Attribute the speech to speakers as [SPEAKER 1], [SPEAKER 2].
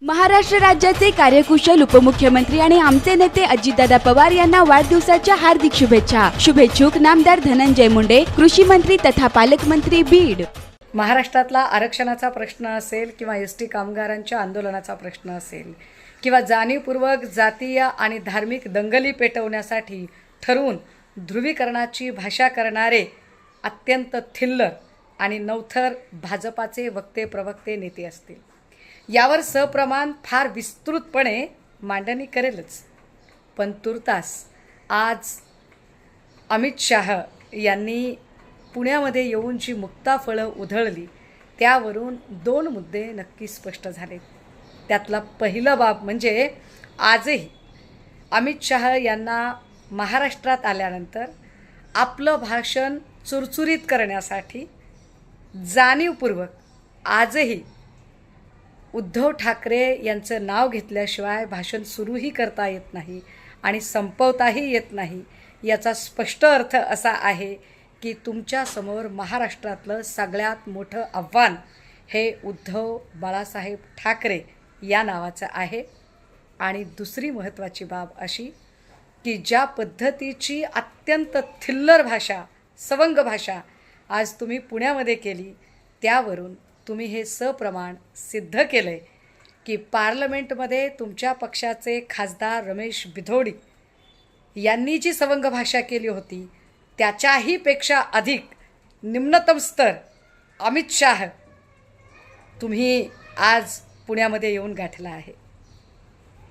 [SPEAKER 1] महाराष्ट्र राज्याचे कार्यकुशल उपमुख्यमंत्री आणि आमचे नेते अजितदादा पवार यांना वाढदिवसाच्या हार्दिक शुभेच्छा। शुभेच्छुक नामदार धनंजय मुंडे, कृषी मंत्री तथा पालकमंत्री बीड।
[SPEAKER 2] महाराष्ट्रातला आरक्षणाचा प्रश्न असेल किंवा एसटी कामगारांच्या आंदोलनाचा प्रश्न असेल किंवा जाणीवपूर्वक जातीय आणि धार्मिक दंगली पेटवण्यासाठी ठरवून ध्रुवीकरणाची भाषा करणारे अत्यंत थिल्लर आणि नवथर भाजपाचे वक्ते प्रवक्ते नेते असतील, यावर सप्रमाण फार विस्तृतपणे मांडणी करेलच। पण तुर्तास आज अमित शाह यांनी पुण्यामध्ये येऊन जी मुक्ताफळं उधळली त्यावरून दोन मुद्दे नक्की स्पष्ट झाले। त्यातला पहिला बाब म्हणजे आजही अमित शाह यांना महाराष्ट्रात आल्यानंतर आपलं भाषण चुरचुरीत करण्यासाठी जाणीवपूर्वक आजही उद्धव ठाकरे यांचं नाव घेतल्याशिवाय भाषण सुरूही करता येत नाही आणि संपवताही येत नाही। याचा स्पष्ट अर्थ असा आहे की तुमच्यासमोर महाराष्ट्रातलं सगळ्यात मोठं आव्हान हे उद्धव बाळासाहेब ठाकरे या नावाचं आहे। आणि दुसरी महत्त्वाची बाब अशी की ज्या पद्धतीची अत्यंत थिल्लर भाषा, सवंग भाषा आज तुम्ही पुण्यामध्ये केली, त्यावरून तुम्ही हे सप्रमाण सिद्ध केलं आहे की पार्लमेंटमध्ये तुमच्या पक्षाचे खासदार रमेश बिधोडी यांनी जी सवंग भाषा केली होती त्याच्याही पेक्षा अधिक निम्नतम स्तर अमित शाह तुम्ही आज पुण्यामध्ये येऊन गाठला आहे।